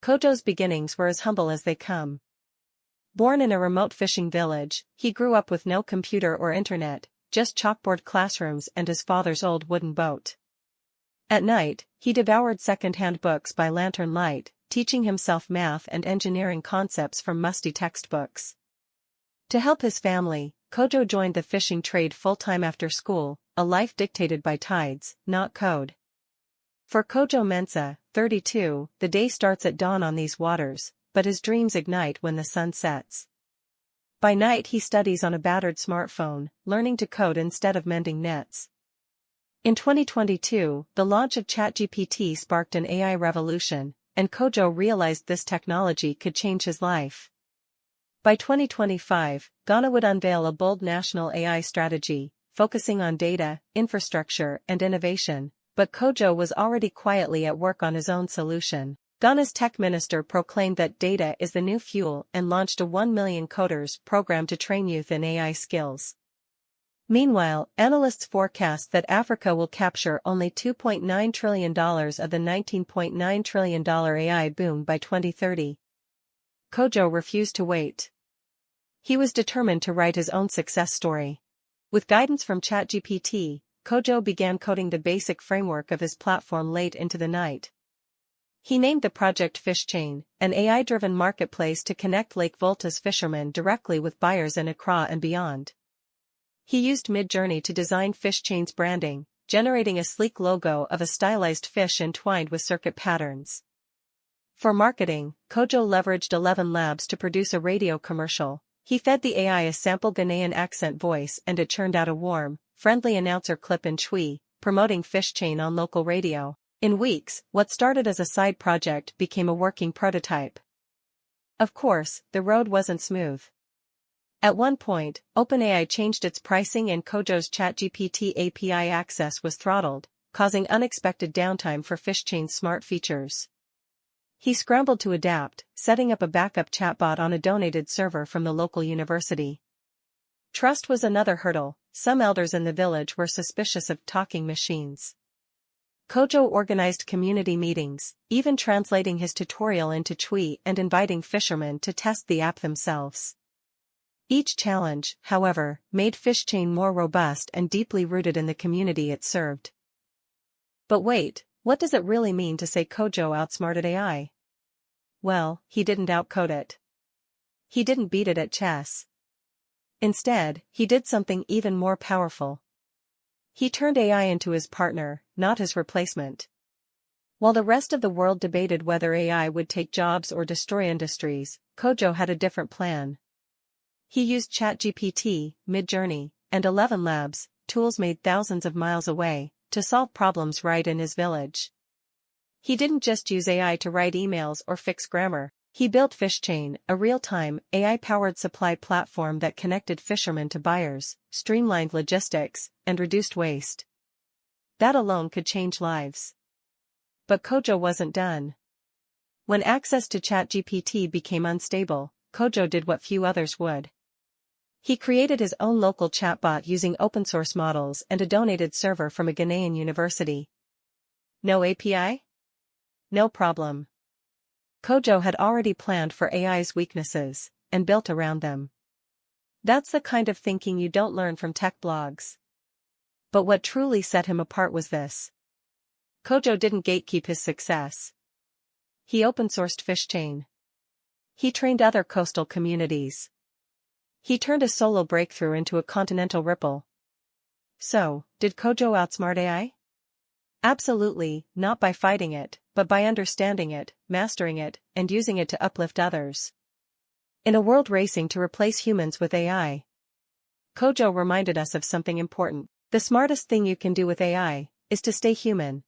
Kojo's beginnings were as humble as they come. Born in a remote fishing village, he grew up with no computer or internet, just chalkboard classrooms and his father's old wooden boat. At night, he devoured second-hand books by lantern light, teaching himself math and engineering concepts from musty textbooks. To help his family, Kojo joined the fishing trade full-time after school, a life dictated by tides, not code. For Kojo Mensah, 32, the day starts at dawn on these waters, but his dreams ignite when the sun sets. By night he studies on a battered smartphone, learning to code instead of mending nets. In 2022, the launch of ChatGPT sparked an AI revolution, and Kojo realized this technology could change his life. By 2025, Ghana would unveil a bold national AI strategy, focusing on data, infrastructure, and innovation, but Kojo was already quietly at work on his own solution. Ghana's tech minister proclaimed that data is the new fuel and launched a 1 million coders program to train youth in AI skills. Meanwhile, analysts forecast that Africa will capture only $2.9 trillion of the $19.9 trillion AI boom by 2030. Kojo refused to wait. He was determined to write his own success story. With guidance from ChatGPT, Kojo began coding the basic framework of his platform late into the night. He named the project FishChain, an AI-driven marketplace to connect Lake Volta's fishermen directly with buyers in Accra and beyond. He used Midjourney to design FishChain's branding, generating a sleek logo of a stylized fish entwined with circuit patterns. For marketing, Kojo leveraged 11 Labs to produce a radio commercial. He fed the AI a sample Ghanaian accent voice and it churned out a warm, friendly announcer clip in Twi, promoting FishChain on local radio. In weeks, what started as a side project became a working prototype. Of course, the road wasn't smooth. At one point, OpenAI changed its pricing and Kojo's ChatGPT API access was throttled, causing unexpected downtime for FishChain's smart features. He scrambled to adapt, setting up a backup chatbot on a donated server from the local university. Trust was another hurdle. Some elders in the village were suspicious of talking machines. Kojo organized community meetings, even translating his tutorial into Twi and inviting fishermen to test the app themselves. Each challenge, however, made FishChain more robust and deeply rooted in the community it served. But wait, what does it really mean to say Kojo outsmarted AI? Well, he didn't outcode it. He didn't beat it at chess. Instead, he did something even more powerful. He turned AI into his partner, not his replacement. While the rest of the world debated whether AI would take jobs or destroy industries, Kojo had a different plan. He used ChatGPT, Midjourney, and 11 Labs, tools made thousands of miles away, to solve problems right in his village. He didn't just use AI to write emails or fix grammar. He built FishChain, a real-time, AI-powered supply platform that connected fishermen to buyers, streamlined logistics, and reduced waste. That alone could change lives. But Kojo wasn't done. When access to ChatGPT became unstable, Kojo did what few others would. He created his own local chatbot using open-source models and a donated server from a Ghanaian university. No API? No problem. Kojo had already planned for AI's weaknesses, and built around them. That's the kind of thinking you don't learn from tech blogs. But what truly set him apart was this. Kojo didn't gatekeep his success. He open-sourced FishChain. He trained other coastal communities. He turned a solo breakthrough into a continental ripple. So, did Kojo outsmart AI? Absolutely, not by fighting it, but by understanding it, mastering it, and using it to uplift others. In a world racing to replace humans with AI, Kojo reminded us of something important. The smartest thing you can do with AI is to stay human,